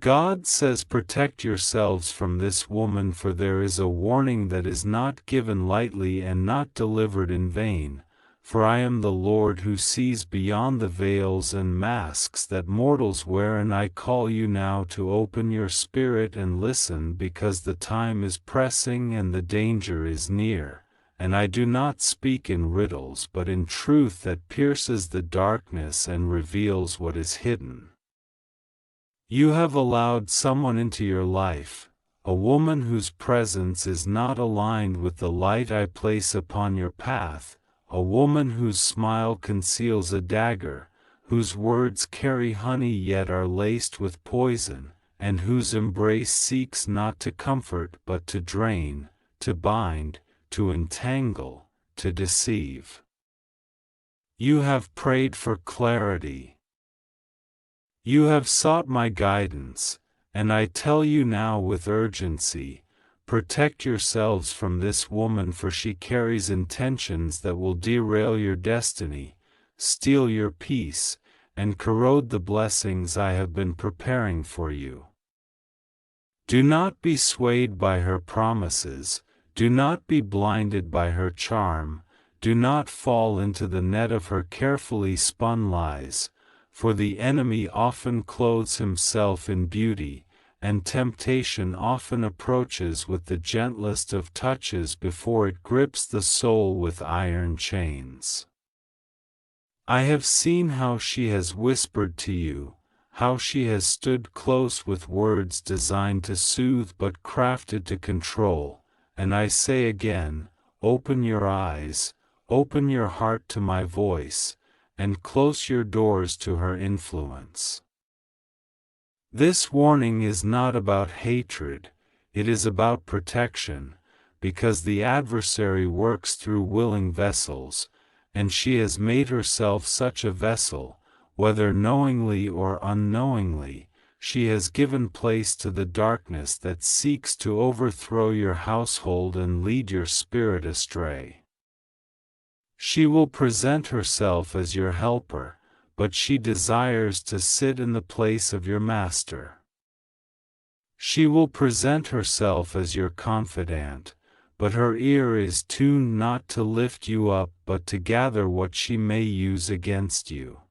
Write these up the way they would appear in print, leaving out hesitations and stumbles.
God says, protect yourselves from this woman, for there is a warning that is not given lightly and not delivered in vain. For I am the Lord who sees beyond the veils and masks that mortals wear, and I call you now to open your spirit and listen, because the time is pressing and the danger is near, and I do not speak in riddles but in truth that pierces the darkness and reveals what is hidden. You have allowed someone into your life, a woman whose presence is not aligned with the light I place upon your path, a woman whose smile conceals a dagger, whose words carry honey yet are laced with poison, and whose embrace seeks not to comfort but to drain, to bind, to entangle, to deceive. You have prayed for clarity. You have sought my guidance, and I tell you now with urgency, protect yourselves from this woman, for she carries intentions that will derail your destiny, steal your peace, and corrode the blessings I have been preparing for you. Do not be swayed by her promises, do not be blinded by her charm, do not fall into the net of her carefully spun lies, for the enemy often clothes himself in beauty, and temptation often approaches with the gentlest of touches before it grips the soul with iron chains. I have seen how she has whispered to you, how she has stood close with words designed to soothe but crafted to control, and I say again, open your eyes, open your heart to my voice, and close your doors to her influence. This warning is not about hatred, it is about protection, because the adversary works through willing vessels, and she has made herself such a vessel, whether knowingly or unknowingly. She has given place to the darkness that seeks to overthrow your household and lead your spirit astray. She will present herself as your helper, but she desires to sit in the place of your master. She will present herself as your confidant, but her ear is tuned not to lift you up but to gather what she may use against you.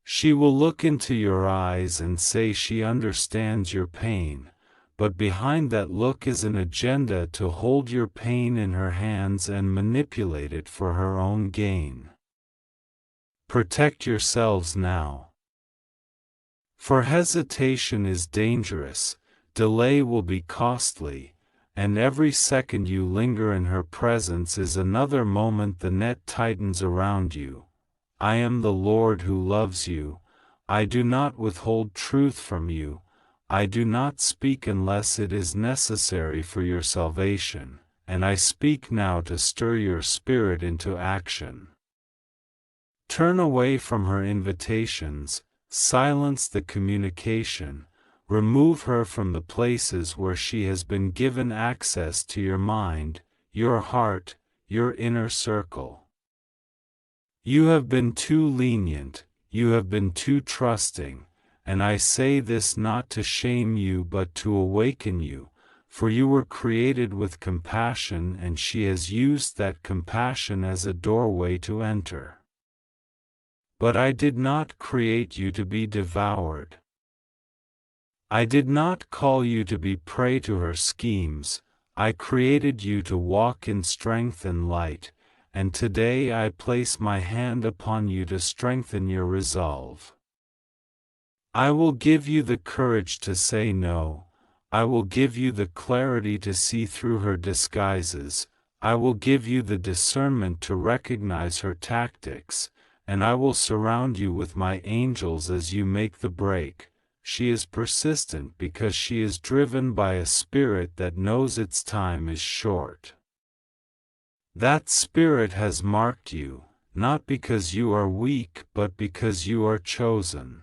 She will look into your eyes and say she understands your pain, but behind that look is an agenda to hold your pain in her hands and manipulate it for her own gain. Protect yourselves now. For hesitation is dangerous, delay will be costly, and every second you linger in her presence is another moment the net tightens around you. I am the Lord who loves you, I do not withhold truth from you, I do not speak unless it is necessary for your salvation, and I speak now to stir your spirit into action. Turn away from her invitations, silence the communication, remove her from the places where she has been given access to your mind, your heart, your inner circle. You have been too lenient, you have been too trusting, and I say this not to shame you but to awaken you, for you were created with compassion and she has used that compassion as a doorway to enter. But I did not create you to be devoured. I did not call you to be prey to her schemes, I created you to walk in strength and light, and today I place my hand upon you to strengthen your resolve. I will give you the courage to say no, I will give you the clarity to see through her disguises, I will give you the discernment to recognize her tactics, and I will surround you with my angels as you make the break. She is persistent because she is driven by a spirit that knows its time is short. That spirit has marked you, not because you are weak but because you are chosen.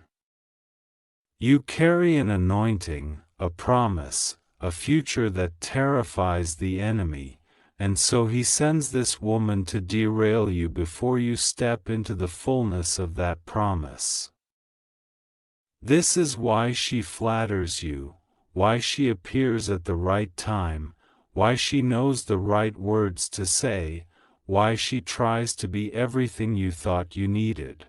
You carry an anointing, a promise, a future that terrifies the enemy, and so he sends this woman to derail you before you step into the fullness of that promise. This is why she flatters you, why she appears at the right time, why she knows the right words to say, why she tries to be everything you thought you needed.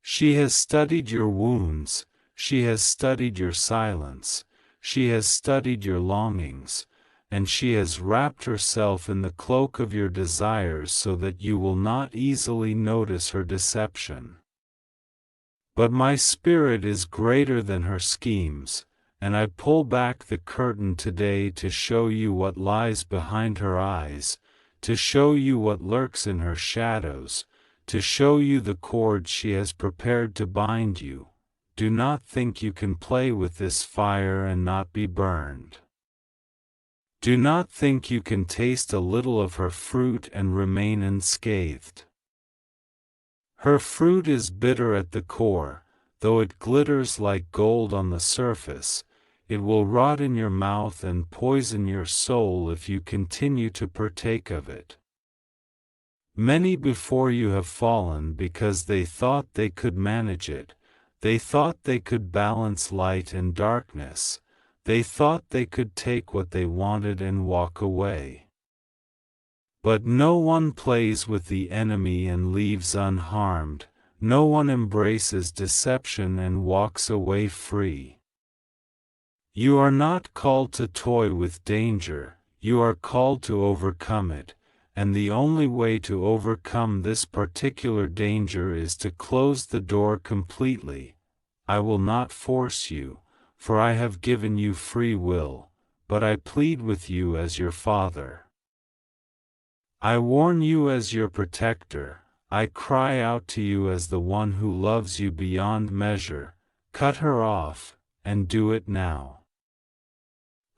She has studied your wounds, she has studied your silence, she has studied your longings, and she has wrapped herself in the cloak of your desires so that you will not easily notice her deception. But my spirit is greater than her schemes, and I pull back the curtain today to show you what lies behind her eyes, to show you what lurks in her shadows, to show you the cords she has prepared to bind you. Do not think you can play with this fire and not be burned. Do not think you can taste a little of her fruit and remain unscathed. Her fruit is bitter at the core, though it glitters like gold on the surface. It will rot in your mouth and poison your soul if you continue to partake of it. Many before you have fallen because they thought they could manage it, they thought they could balance light and darkness, they thought they could take what they wanted and walk away. But no one plays with the enemy and leaves unharmed, no one embraces deception and walks away free. You are not called to toy with danger, you are called to overcome it, and the only way to overcome this particular danger is to close the door completely. I will not force you, for I have given you free will, but I plead with you as your Father. I warn you as your protector, I cry out to you as the one who loves you beyond measure. Cut her off, and do it now.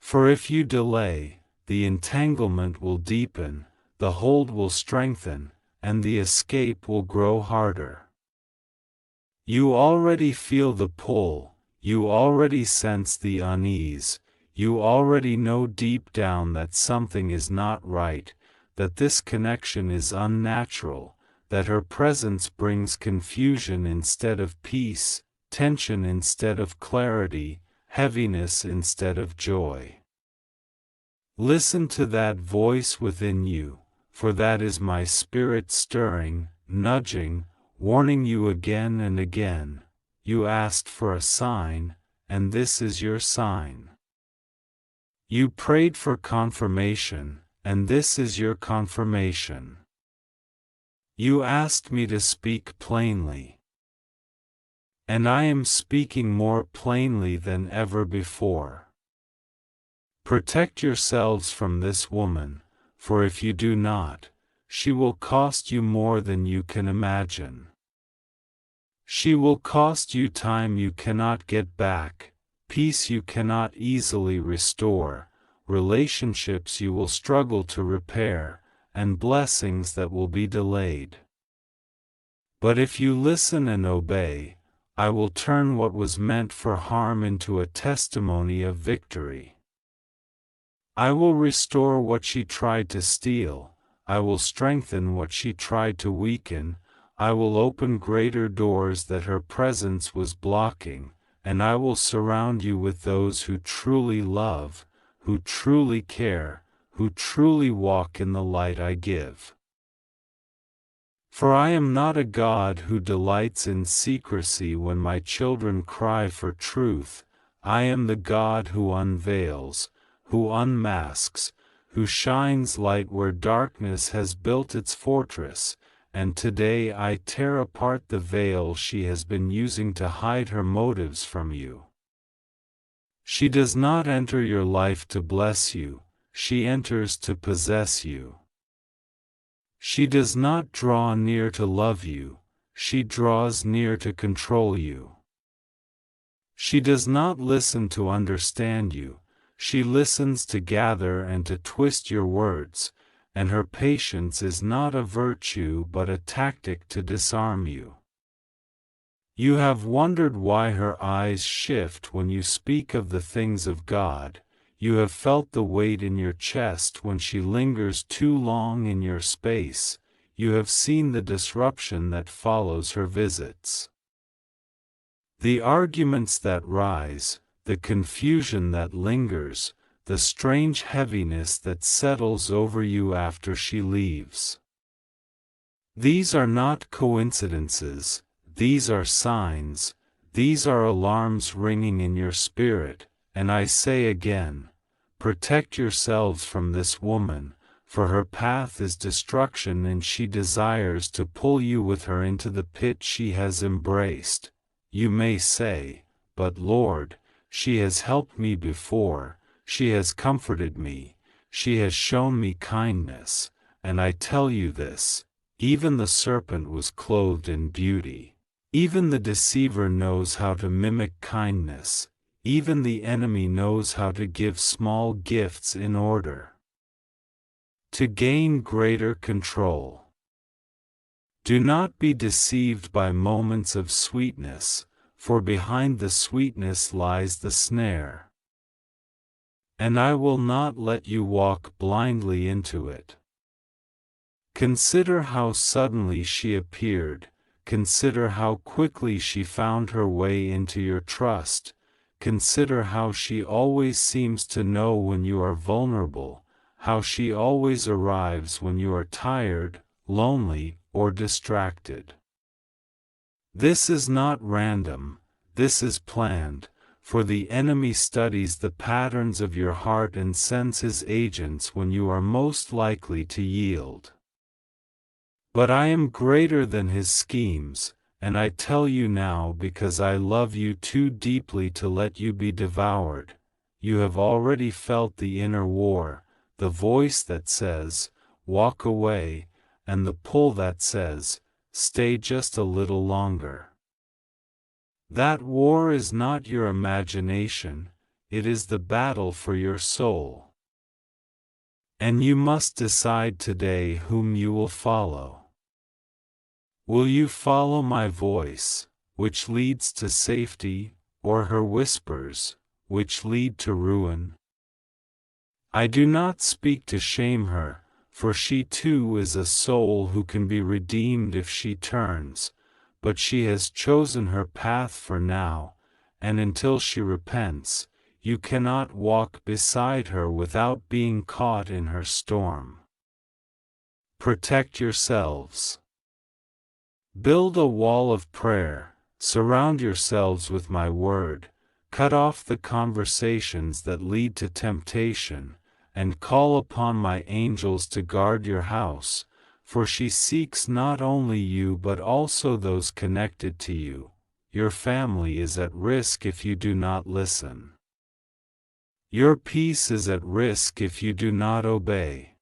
For if you delay, the entanglement will deepen, the hold will strengthen, and the escape will grow harder. You already feel the pull, you already sense the unease, you already know deep down that something is not right, that this connection is unnatural, that her presence brings confusion instead of peace, tension instead of clarity, heaviness instead of joy. Listen to that voice within you, for that is my spirit stirring, nudging, warning you again and again. You asked for a sign, and this is your sign. You prayed for confirmation, and this is your confirmation. You asked me to speak plainly, and I am speaking more plainly than ever before. Protect yourselves from this woman, for if you do not, she will cost you more than you can imagine. She will cost you time you cannot get back, peace you cannot easily restore, relationships you will struggle to repair, and blessings that will be delayed. But if you listen and obey, I will turn what was meant for harm into a testimony of victory. I will restore what she tried to steal, I will strengthen what she tried to weaken, I will open greater doors that her presence was blocking, and I will surround you with those who truly love, who truly care, who truly walk in the light I give. For I am not a God who delights in secrecy when my children cry for truth, I am the God who unveils, who unmasks, who shines light where darkness has built its fortress, and today I tear apart the veil she has been using to hide her motives from you. She does not enter your life to bless you, she enters to possess you. She does not draw near to love you, she draws near to control you. She does not listen to understand you, she listens to gather and to twist your words, and her patience is not a virtue but a tactic to disarm you. You have wondered why her eyes shift when you speak of the things of God, you have felt the weight in your chest when she lingers too long in your space, you have seen the disruption that follows her visits. The arguments that rise, the confusion that lingers, the strange heaviness that settles over you after she leaves. These are not coincidences, these are signs, these are alarms ringing in your spirit, and I say again, protect yourselves from this woman, for her path is destruction and she desires to pull you with her into the pit she has embraced. You may say, but Lord, she has helped me before, she has comforted me, she has shown me kindness, and I tell you this, even the serpent was clothed in beauty. Even the deceiver knows how to mimic kindness, even the enemy knows how to give small gifts in order to gain greater control. Do not be deceived by moments of sweetness, for behind the sweetness lies the snare. And I will not let you walk blindly into it. Consider how suddenly she appeared, consider how quickly she found her way into your trust, consider how she always seems to know when you are vulnerable, how she always arrives when you are tired, lonely, or distracted. This is not random, this is planned, for the enemy studies the patterns of your heart and sends his agents when you are most likely to yield. But I am greater than his schemes, and I tell you now because I love you too deeply to let you be devoured. You have already felt the inner war, the voice that says, walk away, and the pull that says, stay just a little longer. That war is not your imagination, it is the battle for your soul. And you must decide today whom you will follow. Will you follow my voice, which leads to safety, or her whispers, which lead to ruin? I do not speak to shame her, for she too is a soul who can be redeemed if she turns, but she has chosen her path for now, and until she repents, you cannot walk beside her without being caught in her storm. Protect yourselves. Build a wall of prayer, surround yourselves with my word, cut off the conversations that lead to temptation, and call upon my angels to guard your house, for she seeks not only you but also those connected to you. Your family is at risk if you do not listen. Your peace is at risk if you do not obey.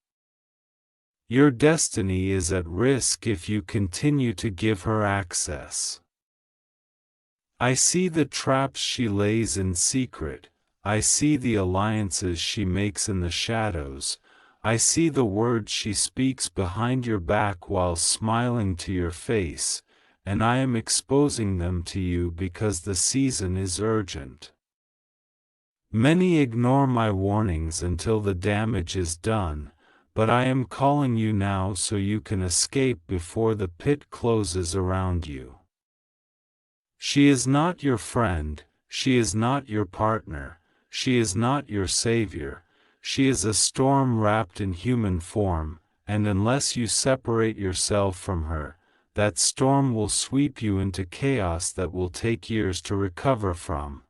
Your destiny is at risk if you continue to give her access. I see the traps she lays in secret, I see the alliances she makes in the shadows, I see the words she speaks behind your back while smiling to your face, and I am exposing them to you because the season is urgent. Many ignore my warnings until the damage is done, but I am calling you now so you can escape before the pit closes around you. She is not your friend, she is not your partner, she is not your savior, she is a storm wrapped in human form, and unless you separate yourself from her, that storm will sweep you into chaos that will take years to recover from.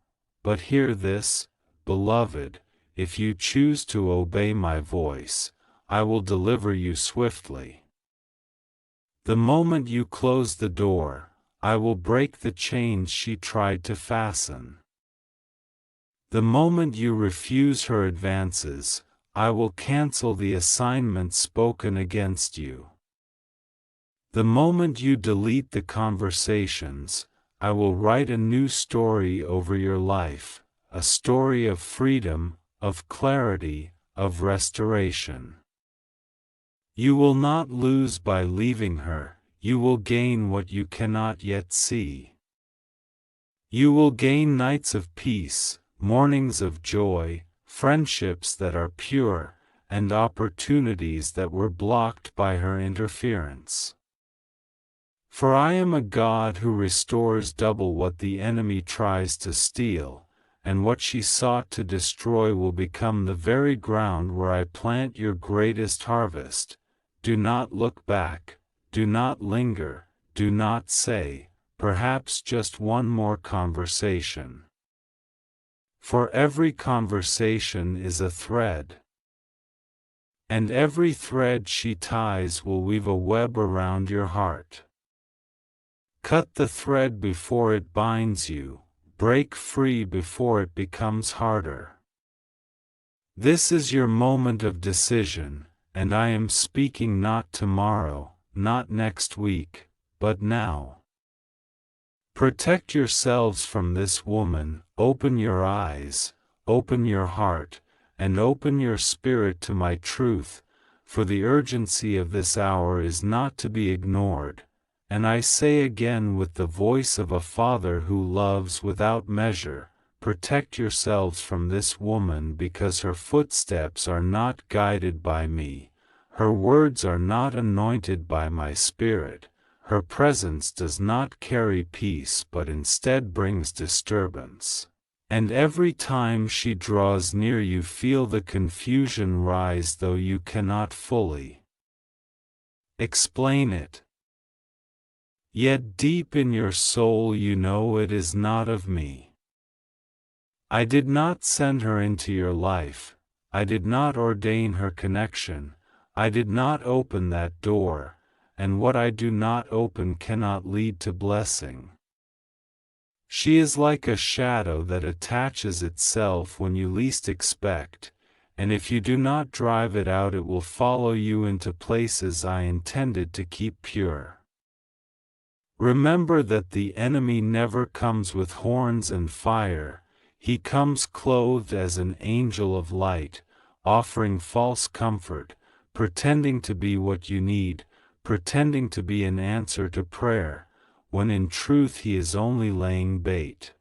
But hear this, beloved, if you choose to obey my voice, I will deliver you swiftly. The moment you close the door, I will break the chains she tried to fasten. The moment you refuse her advances, I will cancel the assignment spoken against you. The moment you delete the conversations, I will write a new story over your life, a story of freedom, of clarity, of restoration. You will not lose by leaving her, you will gain what you cannot yet see. You will gain nights of peace, mornings of joy, friendships that are pure, and opportunities that were blocked by her interference. For I am a God who restores double what the enemy tries to steal, and what she sought to destroy will become the very ground where I plant your greatest harvest. Do not look back, do not linger, do not say, perhaps just one more conversation. For every conversation is a thread. And every thread she ties will weave a web around your heart. Cut the thread before it binds you, break free before it becomes harder. This is your moment of decision, and I am speaking not tomorrow, not next week, but now. Protect yourselves from this woman, open your eyes, open your heart, and open your spirit to my truth, for the urgency of this hour is not to be ignored. And I say again with the voice of a father who loves without measure, protect yourselves from this woman because her footsteps are not guided by me, her words are not anointed by my spirit, her presence does not carry peace but instead brings disturbance. And every time she draws near you feel the confusion rise though you cannot fully explain it. Yet deep in your soul you know it is not of me. I did not send her into your life, I did not ordain her connection, I did not open that door, and what I do not open cannot lead to blessing. She is like a shadow that attaches itself when you least expect, and if you do not drive it out it will follow you into places I intended to keep pure. Remember that the enemy never comes with horns and fire, he comes clothed as an angel of light, offering false comfort, pretending to be what you need, pretending to be an answer to prayer, when in truth he is only laying bait.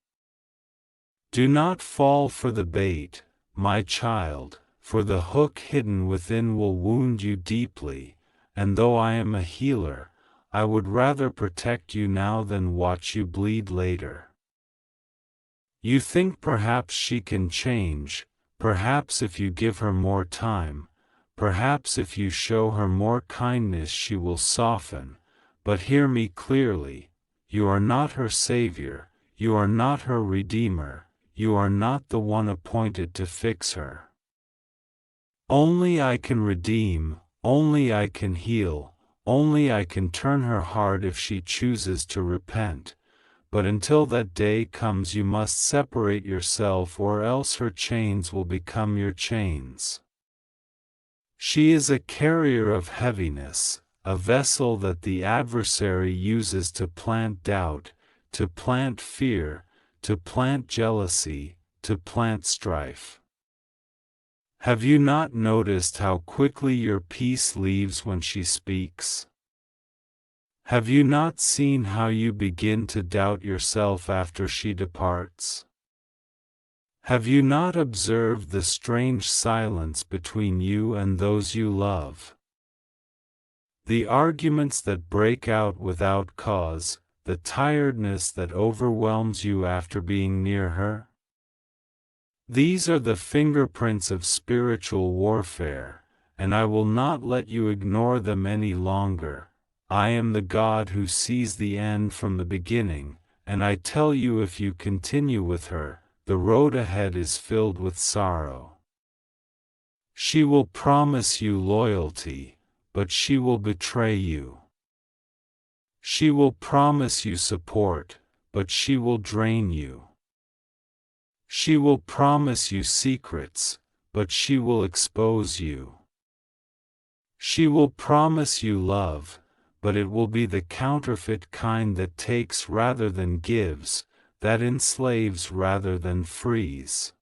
Do not fall for the bait, my child, for the hook hidden within will wound you deeply, and though I am a healer, I would rather protect you now than watch you bleed later. You think perhaps she can change, perhaps if you give her more time, perhaps if you show her more kindness she will soften, but hear me clearly, you are not her Savior, you are not her Redeemer, you are not the one appointed to fix her. Only I can redeem, only I can heal, only I can turn her heart if she chooses to repent, but until that day comes you must separate yourself or else her chains will become your chains. She is a carrier of heaviness, a vessel that the adversary uses to plant doubt, to plant fear, to plant jealousy, to plant strife. Have you not noticed how quickly your peace leaves when she speaks? Have you not seen how you begin to doubt yourself after she departs? Have you not observed the strange silence between you and those you love? The arguments that break out without cause, the tiredness that overwhelms you after being near her? These are the fingerprints of spiritual warfare, and I will not let you ignore them any longer. I am the God who sees the end from the beginning, and I tell you if you continue with her, the road ahead is filled with sorrow. She will promise you loyalty, but she will betray you. She will promise you support, but she will drain you. She will promise you secrets, but she will expose you. She will promise you love, but it will be the counterfeit kind that takes rather than gives, that enslaves rather than frees.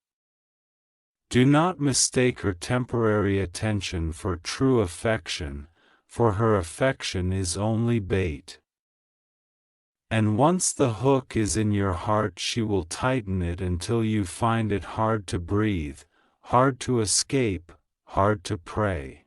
Do not mistake her temporary attention for true affection, for her affection is only bait. And once the hook is in your heart she will tighten it until you find it hard to breathe, hard to escape, hard to pray.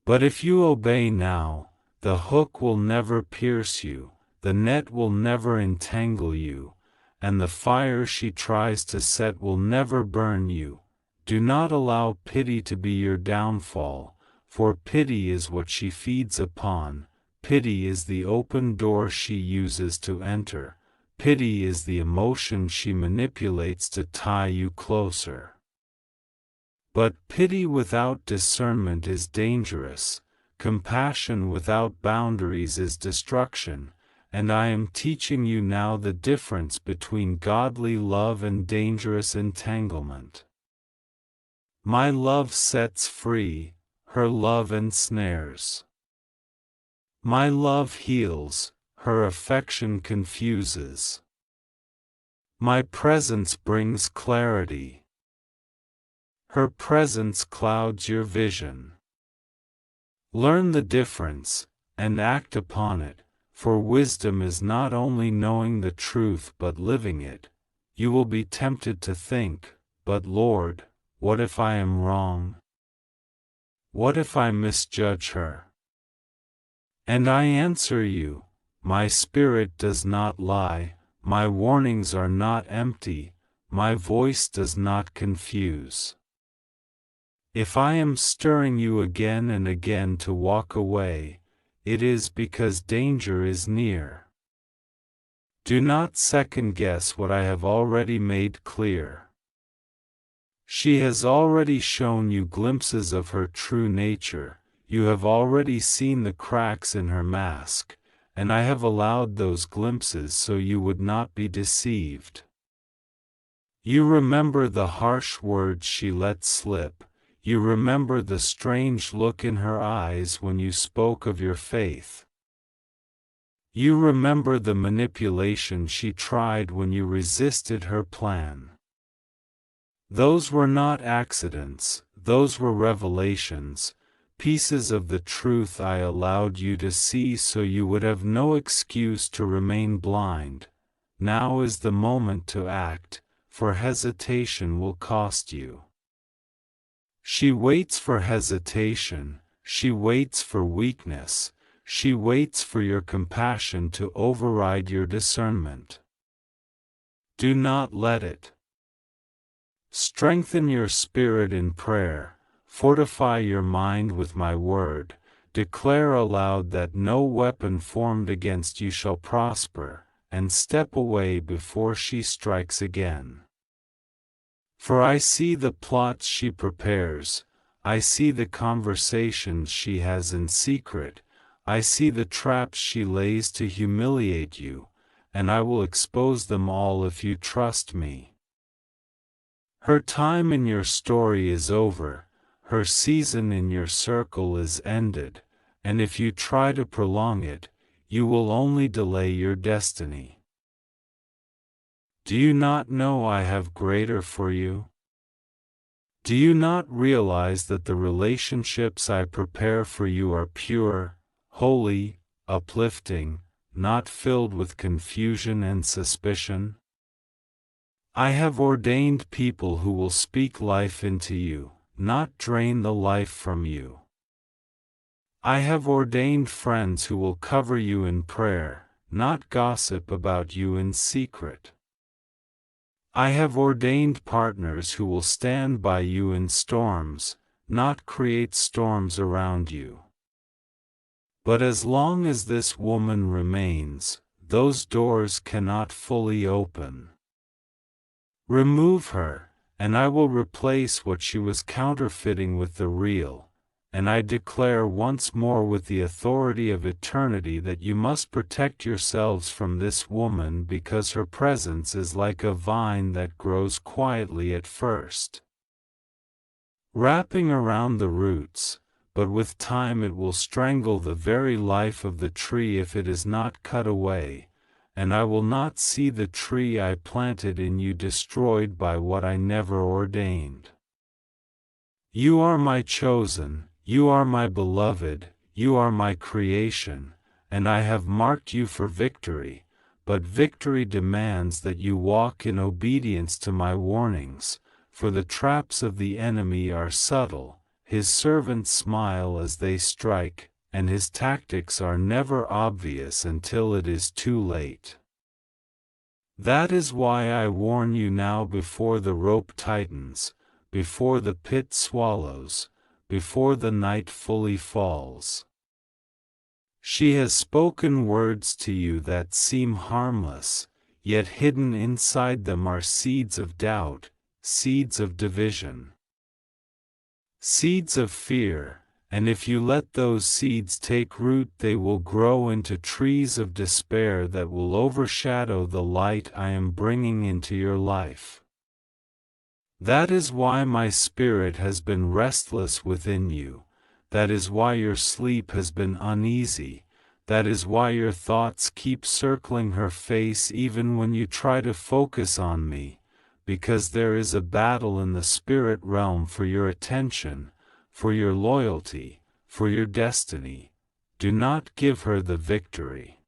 But if you obey now, The hook will never pierce you, the net will never entangle you, and the fire she tries to set will never burn you. Do not allow pity to be your downfall, for pity is what she feeds upon. Pity is the open door she uses to enter. Pity is the emotion she manipulates to tie you closer. But pity without discernment is dangerous. Compassion without boundaries is destruction, and I am teaching you now the difference between godly love and dangerous entanglement. My love sets free, her love ensnares. My love heals, her affection confuses. My presence brings clarity. Her presence clouds your vision. Learn the difference, and act upon it, for wisdom is not only knowing the truth but living it. You will be tempted to think, but Lord, what if I am wrong? What if I misjudge her? And I answer you, my spirit does not lie, my warnings are not empty, my voice does not confuse. If I am stirring you again and again to walk away, it is because danger is near. Do not second-guess what I have already made clear. She has already shown you glimpses of her true nature. You have already seen the cracks in her mask, and I have allowed those glimpses so you would not be deceived. You remember the harsh words she let slip, you remember the strange look in her eyes when you spoke of your faith. You remember the manipulation she tried when you resisted her plan. Those were not accidents, those were revelations. Pieces of the truth I allowed you to see so you would have no excuse to remain blind. Now is the moment to act, for hesitation will cost you. She waits for hesitation, she waits for weakness, she waits for your compassion to override your discernment. Do not let it. Strengthen your spirit in prayer. Fortify your mind with my word, declare aloud that no weapon formed against you shall prosper, and step away before she strikes again. For I see the plots she prepares, I see the conversations she has in secret, I see the traps she lays to humiliate you, and I will expose them all if you trust me. Her time in your story is over. Her season in your circle is ended, and if you try to prolong it, you will only delay your destiny. Do you not know I have greater for you? Do you not realize that the relationships I prepare for you are pure, holy, uplifting, not filled with confusion and suspicion? I have ordained people who will speak life into you, not drain the life from you. I have ordained friends who will cover you in prayer, not gossip about you in secret. I have ordained partners who will stand by you in storms, not create storms around you. But as long as this woman remains, those doors cannot fully open. Remove her, and I will replace what she was counterfeiting with the real, and I declare once more with the authority of eternity that you must protect yourselves from this woman because her presence is like a vine that grows quietly at first, wrapping around the roots, but with time it will strangle the very life of the tree if it is not cut away, and I will not see the tree I planted in you destroyed by what I never ordained. You are my chosen, you are my beloved, you are my creation, and I have marked you for victory, but victory demands that you walk in obedience to my warnings, for the traps of the enemy are subtle, his servants smile as they strike, and his tactics are never obvious until it is too late. That is why I warn you now before the rope tightens, before the pit swallows, before the night fully falls. She has spoken words to you that seem harmless, yet hidden inside them are seeds of doubt, seeds of division, seeds of fear, and if you let those seeds take root they will grow into trees of despair that will overshadow the light I am bringing into your life. That is why my spirit has been restless within you, that is why your sleep has been uneasy, that is why your thoughts keep circling her face even when you try to focus on me, because there is a battle in the spirit realm for your attention, for your loyalty, for your destiny. Do not give her the victory.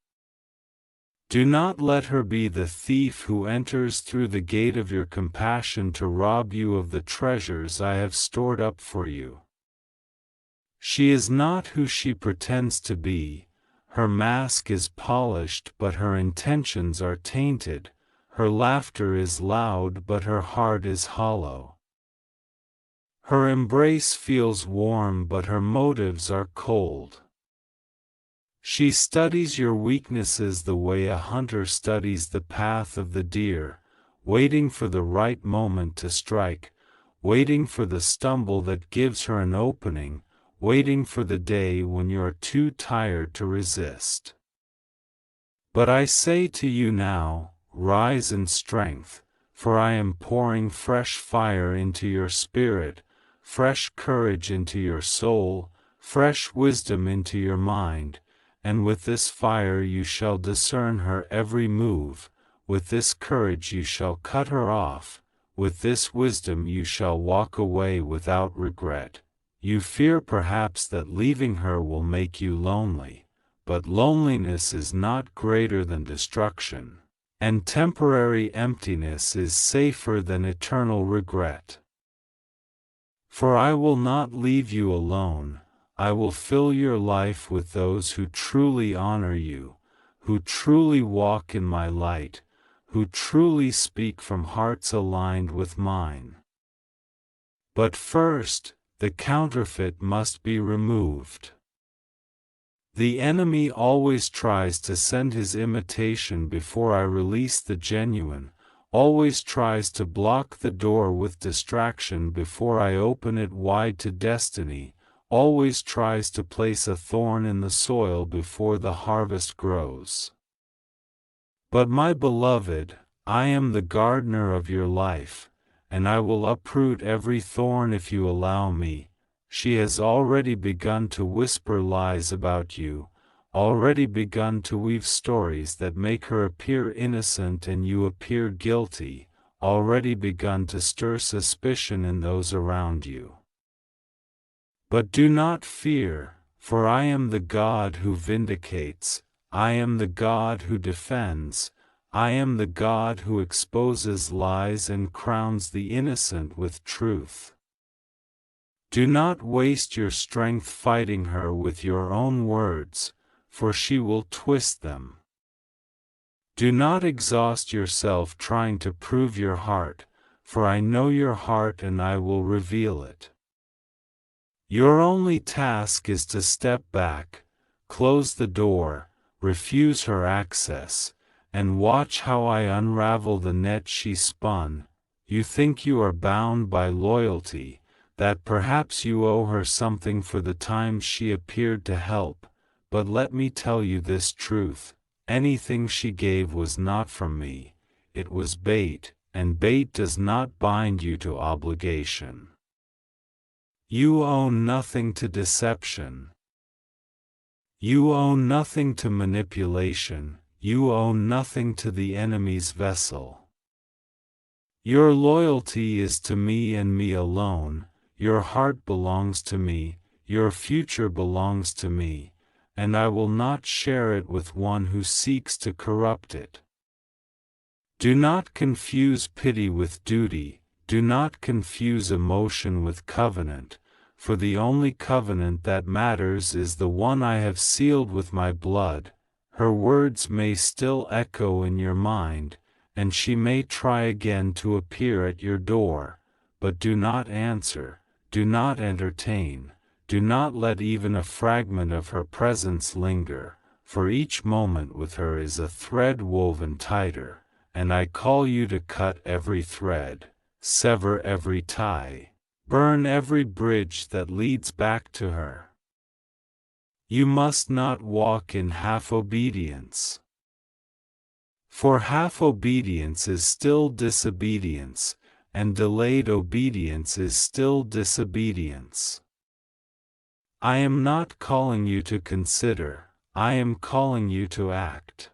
Do not let her be the thief who enters through the gate of your compassion to rob you of the treasures I have stored up for you. She is not who she pretends to be. Her mask is polished but her intentions are tainted, her laughter is loud but her heart is hollow. Her embrace feels warm but her motives are cold. She studies your weaknesses the way a hunter studies the path of the deer, waiting for the right moment to strike, waiting for the stumble that gives her an opening, waiting for the day when you are too tired to resist. But I say to you now, rise in strength, for I am pouring fresh fire into your spirit, fresh courage into your soul, fresh wisdom into your mind, and with this fire you shall discern her every move, with this courage you shall cut her off, with this wisdom you shall walk away without regret. You fear perhaps that leaving her will make you lonely, but loneliness is not greater than destruction, and temporary emptiness is safer than eternal regret. For I will not leave you alone, I will fill your life with those who truly honor you, who truly walk in my light, who truly speak from hearts aligned with mine. But first, the counterfeit must be removed. The enemy always tries to send his imitation before I release the genuine, always tries to block the door with distraction before I open it wide to destiny, always tries to place a thorn in the soil before the harvest grows. But my beloved, I am the gardener of your life, and I will uproot every thorn if you allow me. She has already begun to whisper lies about you, already begun to weave stories that make her appear innocent and you appear guilty, already begun to stir suspicion in those around you. But do not fear, for I am the God who vindicates, I am the God who defends, I am the God who exposes lies and crowns the innocent with truth. Do not waste your strength fighting her with your own words, for she will twist them. Do not exhaust yourself trying to prove your heart, for I know your heart and I will reveal it. Your only task is to step back, close the door, refuse her access, and watch how I unravel the net she spun. You think you are bound by loyalty, that perhaps you owe her something for the times she appeared to help, but let me tell you this truth, anything she gave was not from me, it was bait, and bait does not bind you to obligation. You owe nothing to deception. You owe nothing to manipulation, you owe nothing to the enemy's vessel. Your loyalty is to me and me alone, your heart belongs to me, your future belongs to me, and I will not share it with one who seeks to corrupt it. Do not confuse pity with duty, do not confuse emotion with covenant, for the only covenant that matters is the one I have sealed with my blood. Her words may still echo in your mind, and she may try again to appear at your door, but do not answer, do not entertain, do not let even a fragment of her presence linger, for each moment with her is a thread woven tighter, and I call you to cut every thread, sever every tie, burn every bridge that leads back to her. You must not walk in half obedience. For half obedience is still disobedience, and delayed obedience is still disobedience. I am not calling you to consider, I am calling you to act.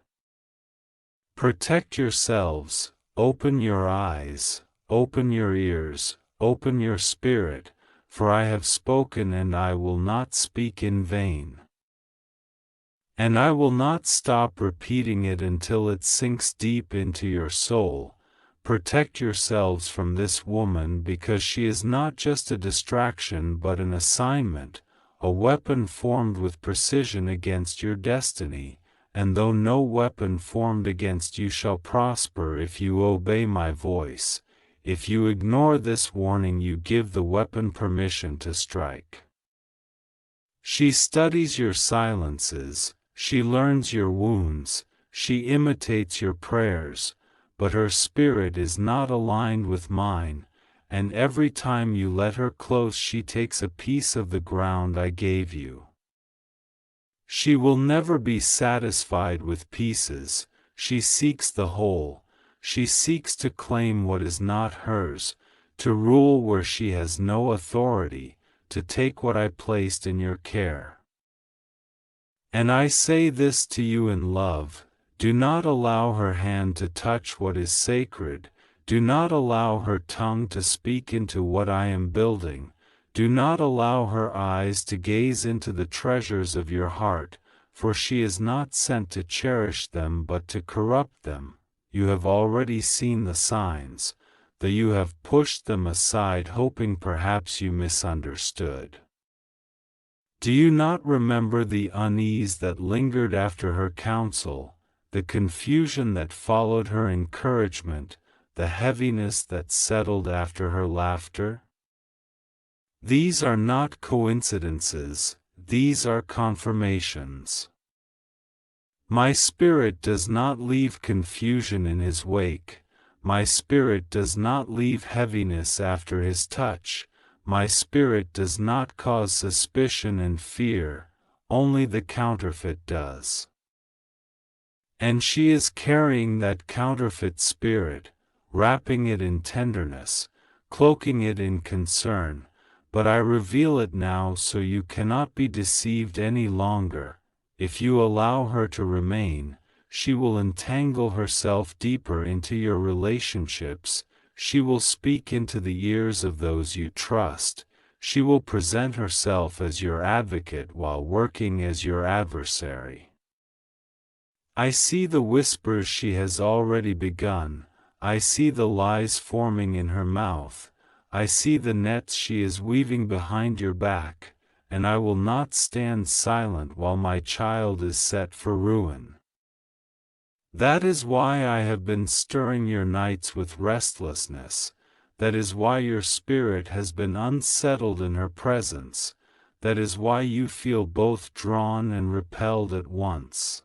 Protect yourselves, open your eyes, open your ears, open your spirit, for I have spoken and I will not speak in vain. And I will not stop repeating it until it sinks deep into your soul. Protect yourselves from this woman because she is not just a distraction but an assignment, a weapon formed with precision against your destiny, and though no weapon formed against you shall prosper if you obey my voice, if you ignore this warning you give the weapon permission to strike. She studies your silences, she learns your wounds, she imitates your prayers, but her spirit is not aligned with mine, and every time you let her close she takes a piece of the ground I gave you. She will never be satisfied with pieces, she seeks the whole, she seeks to claim what is not hers, to rule where she has no authority, to take what I placed in your care. And I say this to you in love, do not allow her hand to touch what is sacred, do not allow her tongue to speak into what I am building, do not allow her eyes to gaze into the treasures of your heart, for she is not sent to cherish them but to corrupt them. You have already seen the signs, though you have pushed them aside hoping perhaps you misunderstood. Do you not remember the unease that lingered after her counsel, the confusion that followed her encouragement, the heaviness that settled after her laughter? These are not coincidences, these are confirmations. My spirit does not leave confusion in his wake, my spirit does not leave heaviness after his touch, my spirit does not cause suspicion and fear, only the counterfeit does. And she is carrying that counterfeit spirit, wrapping it in tenderness, cloaking it in concern, but I reveal it now so you cannot be deceived any longer. If you allow her to remain, she will entangle herself deeper into your relationships, she will speak into the ears of those you trust, she will present herself as your advocate while working as your adversary. I see the whispers she has already begun, I see the lies forming in her mouth, I see the nets she is weaving behind your back, and I will not stand silent while my child is set for ruin. That is why I have been stirring your nights with restlessness, that is why your spirit has been unsettled in her presence, that is why you feel both drawn and repelled at once.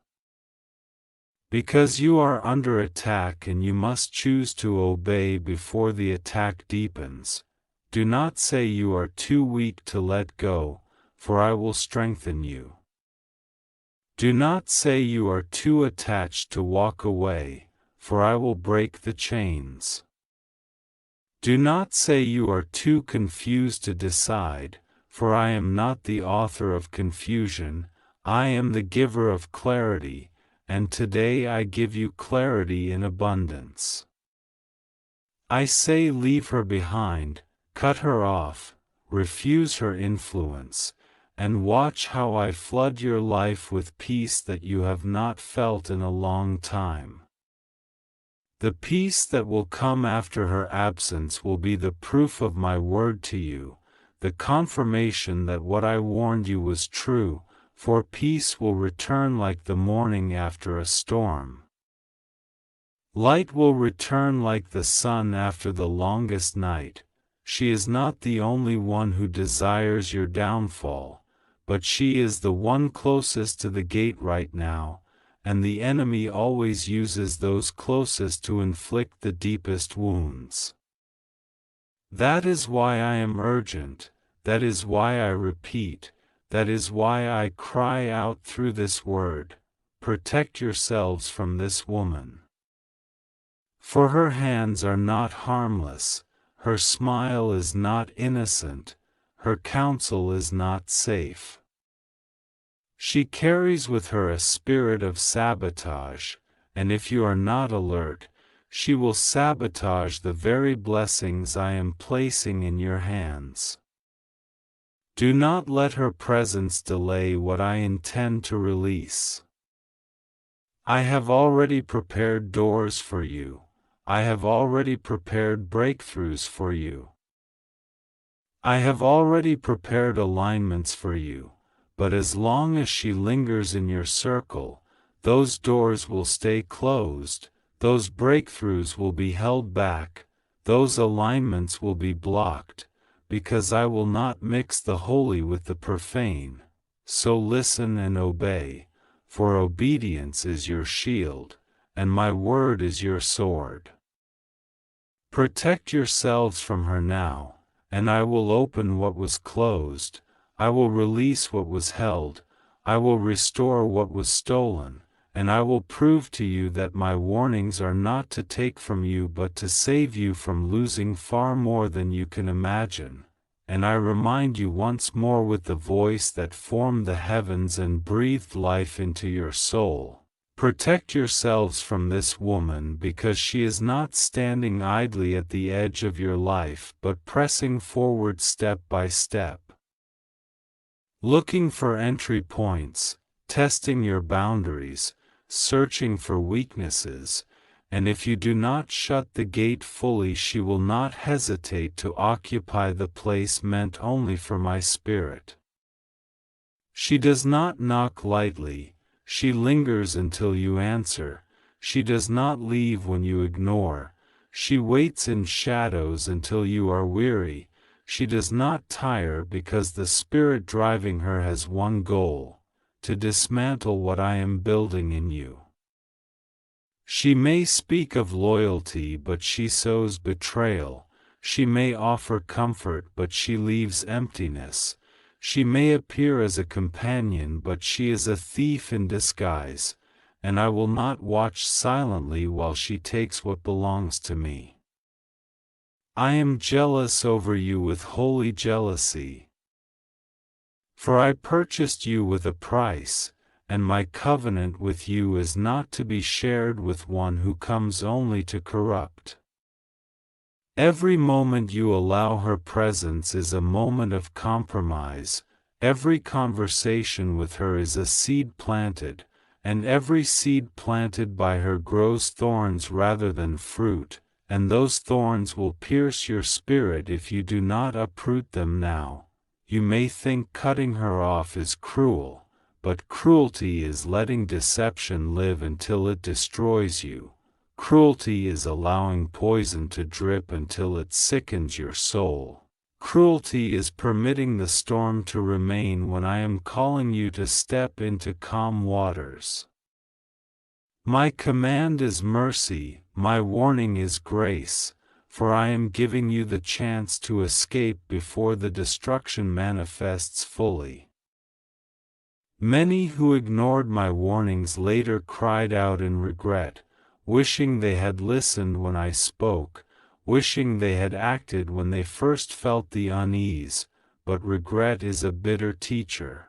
Because you are under attack and you must choose to obey before the attack deepens. Do not say you are too weak to let go, for I will strengthen you. Do not say you are too attached to walk away, for I will break the chains. Do not say you are too confused to decide, for I am not the author of confusion, I am the giver of clarity, and today I give you clarity in abundance. I say leave her behind, cut her off, refuse her influence, and watch how I flood your life with peace that you have not felt in a long time. The peace that will come after her absence will be the proof of my word to you, the confirmation that what I warned you was true, for peace will return like the morning after a storm. Light will return like the sun after the longest night. She is not the only one who desires your downfall, but she is the one closest to the gate right now, and the enemy always uses those closest to inflict the deepest wounds. That is why I am urgent, that is why I repeat, that is why I cry out through this word, protect yourselves from this woman. For her hands are not harmless, her smile is not innocent, her counsel is not safe. She carries with her a spirit of sabotage, and if you are not alert, she will sabotage the very blessings I am placing in your hands. Do not let her presence delay what I intend to release. I have already prepared doors for you. I have already prepared breakthroughs for you. I have already prepared alignments for you, but as long as she lingers in your circle, those doors will stay closed, those breakthroughs will be held back, those alignments will be blocked, because I will not mix the holy with the profane. So listen and obey, for obedience is your shield, and my word is your sword. Protect yourselves from her now, and I will open what was closed, I will release what was held, I will restore what was stolen, and I will prove to you that my warnings are not to take from you but to save you from losing far more than you can imagine. And I remind you once more with the voice that formed the heavens and breathed life into your soul. Protect yourselves from this woman because she is not standing idly at the edge of your life but pressing forward step by step. Looking for entry points, testing your boundaries, searching for weaknesses, and if you do not shut the gate fully she will not hesitate to occupy the place meant only for my spirit. She does not knock lightly. She lingers until you answer, she does not leave when you ignore, she waits in shadows until you are weary, she does not tire because the spirit driving her has one goal, to dismantle what I am building in you. She may speak of loyalty but she sows betrayal, she may offer comfort but she leaves emptiness. She may appear as a companion but she is a thief in disguise, and I will not watch silently while she takes what belongs to me. I am jealous over you with holy jealousy. For I purchased you with a price, and my covenant with you is not to be shared with one who comes only to corrupt. Every moment you allow her presence is a moment of compromise, every conversation with her is a seed planted, and every seed planted by her grows thorns rather than fruit, and those thorns will pierce your spirit if you do not uproot them now. You may think cutting her off is cruel, but cruelty is letting deception live until it destroys you. Cruelty is allowing poison to drip until it sickens your soul. Cruelty is permitting the storm to remain when I am calling you to step into calm waters. My command is mercy, my warning is grace, for I am giving you the chance to escape before the destruction manifests fully. Many who ignored my warnings later cried out in regret, wishing they had listened when I spoke, wishing they had acted when they first felt the unease, but regret is a bitter teacher.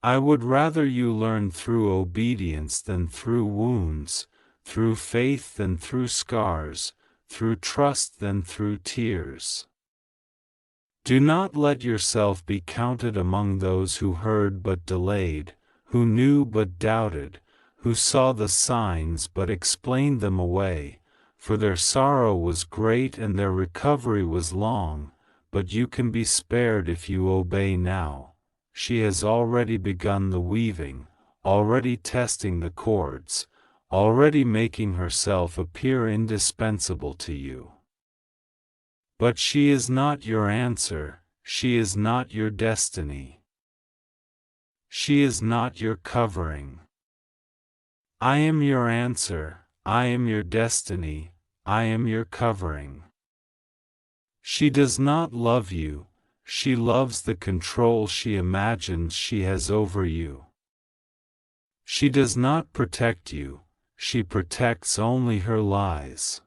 I would rather you learn through obedience than through wounds, through faith than through scars, through trust than through tears. Do not let yourself be counted among those who heard but delayed, who knew but doubted, who saw the signs but explained them away, for their sorrow was great and their recovery was long, but you can be spared if you obey now. She has already begun the weaving, already testing the cords, already making herself appear indispensable to you. But she is not your answer, she is not your destiny. She is not your covering. I am your answer, I am your destiny, I am your covering. She does not love you, she loves the control she imagines she has over you. She does not protect you, she protects only her lies.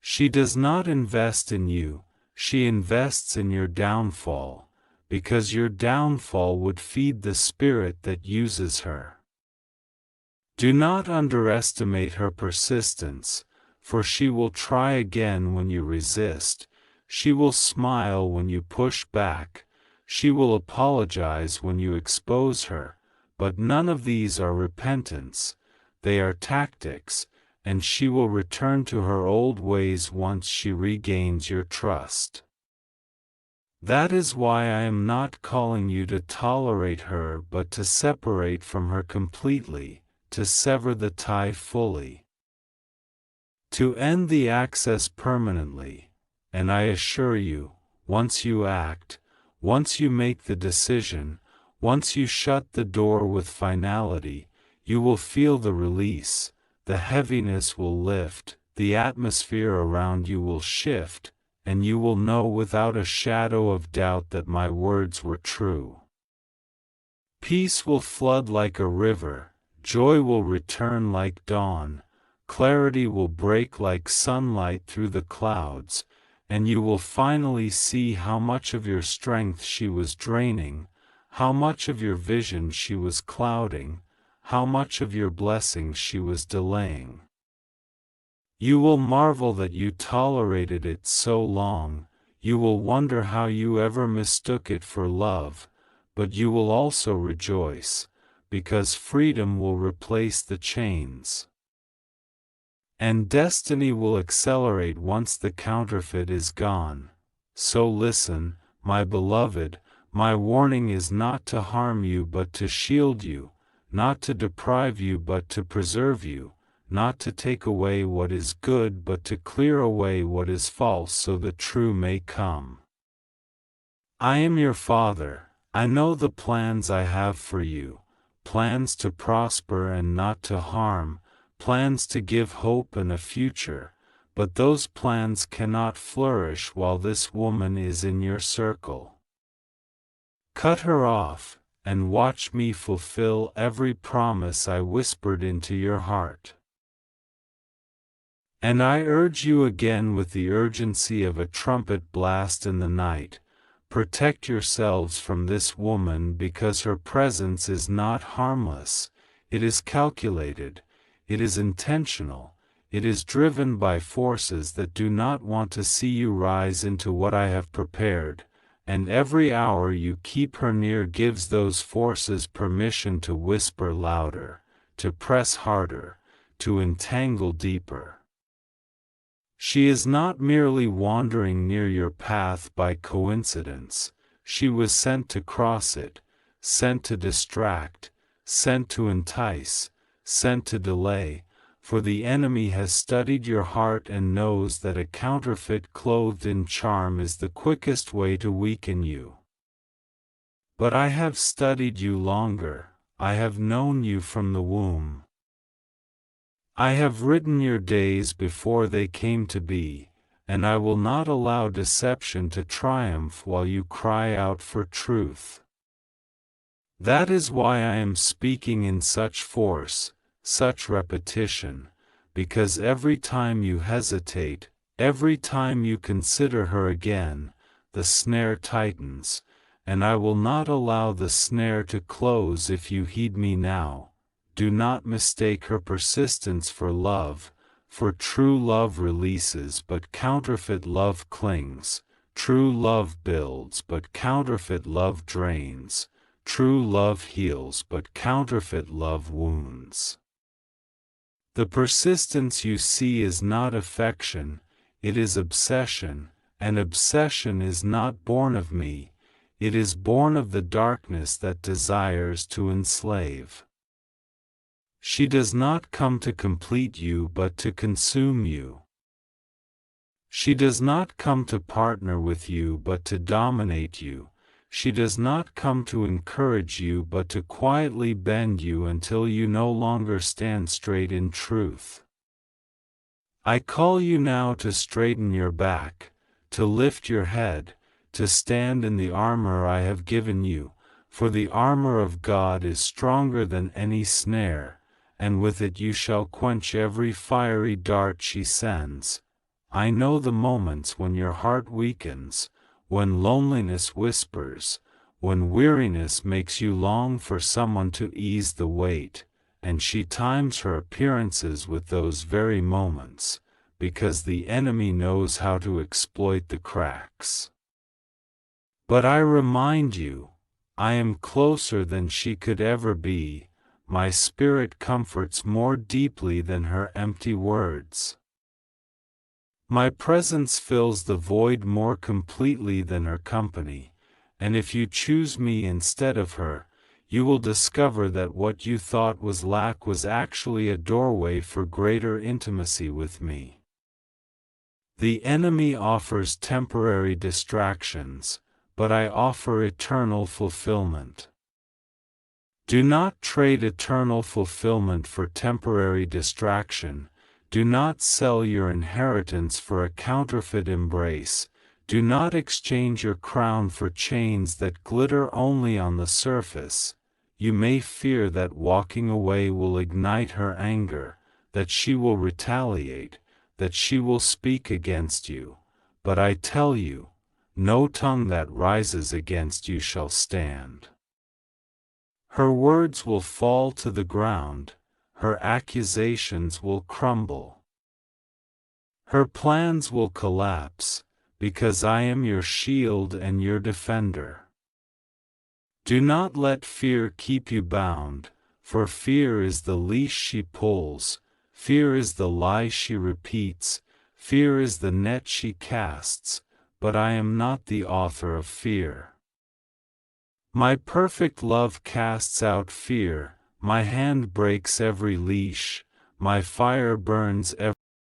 She does not invest in you, she invests in your downfall, because your downfall would feed the spirit that uses her. Do not underestimate her persistence, for she will try again when you resist, she will smile when you push back, she will apologize when you expose her, but none of these are repentance, they are tactics, and she will return to her old ways once she regains your trust. That is why I am not calling you to tolerate her but to separate from her completely, to sever the tie fully. To end the access permanently, and I assure you, once you act, once you make the decision, once you shut the door with finality, you will feel the release, the heaviness will lift, the atmosphere around you will shift, and you will know without a shadow of doubt that my words were true. Peace will flood like a river, joy will return like dawn, clarity will break like sunlight through the clouds, and you will finally see how much of your strength she was draining, how much of your vision she was clouding, how much of your blessings she was delaying. You will marvel that you tolerated it so long, you will wonder how you ever mistook it for love, but you will also rejoice, because freedom will replace the chains. And destiny will accelerate once the counterfeit is gone. So listen, my beloved, my warning is not to harm you but to shield you, not to deprive you but to preserve you, not to take away what is good but to clear away what is false so the true may come. I am your Father, I know the plans I have for you, plans to prosper and not to harm, plans to give hope and a future, but those plans cannot flourish while this woman is in your circle. Cut her off, and watch me fulfill every promise I whispered into your heart. And I urge you again with the urgency of a trumpet blast in the night, protect yourselves from this woman because her presence is not harmless, it is calculated, it is intentional, it is driven by forces that do not want to see you rise into what I have prepared, and every hour you keep her near gives those forces permission to whisper louder, to press harder, to entangle deeper. She is not merely wandering near your path by coincidence, she was sent to cross it, sent to distract, sent to entice, sent to delay, for the enemy has studied your heart and knows that a counterfeit clothed in charm is the quickest way to weaken you. But I have studied you longer, I have known you from the womb. I have written your days before they came to be, and I will not allow deception to triumph while you cry out for truth. That is why I am speaking in such force, such repetition, because every time you hesitate, every time you consider her again, the snare tightens, and I will not allow the snare to close if you heed me now. Do not mistake her persistence for love, for true love releases but counterfeit love clings, true love builds but counterfeit love drains, true love heals but counterfeit love wounds. The persistence you see is not affection, it is obsession, An obsession is not born of me, it is born of the darkness that desires to enslave. She does not come to complete you but to consume you. She does not come to partner with you but to dominate you. She does not come to encourage you but to quietly bend you until you no longer stand straight in truth. I call you now to straighten your back, to lift your head, to stand in the armor I have given you, for the armor of God is stronger than any snare, and with it you shall quench every fiery dart she sends. I know the moments when your heart weakens, when loneliness whispers, when weariness makes you long for someone to ease the weight, and she times her appearances with those very moments, because the enemy knows how to exploit the cracks. But I remind you, I am closer than she could ever be, my spirit comforts more deeply than her empty words. My presence fills the void more completely than her company, and if you choose me instead of her, you will discover that what you thought was lack was actually a doorway for greater intimacy with me. The enemy offers temporary distractions, but I offer eternal fulfillment. Do not trade eternal fulfillment for temporary distraction. Do not sell your inheritance for a counterfeit embrace. Do not exchange your crown for chains that glitter only on the surface. You may fear that walking away will ignite her anger, that she will retaliate, that she will speak against you. But I tell you, no tongue that rises against you shall stand. Her words will fall to the ground, her accusations will crumble. Her plans will collapse, because I am your shield and your defender. Do not let fear keep you bound, for fear is the leash she pulls, fear is the lie she repeats, fear is the net she casts, but I am not the author of fear. My perfect love casts out fear, my hand breaks every leash, my fire burns every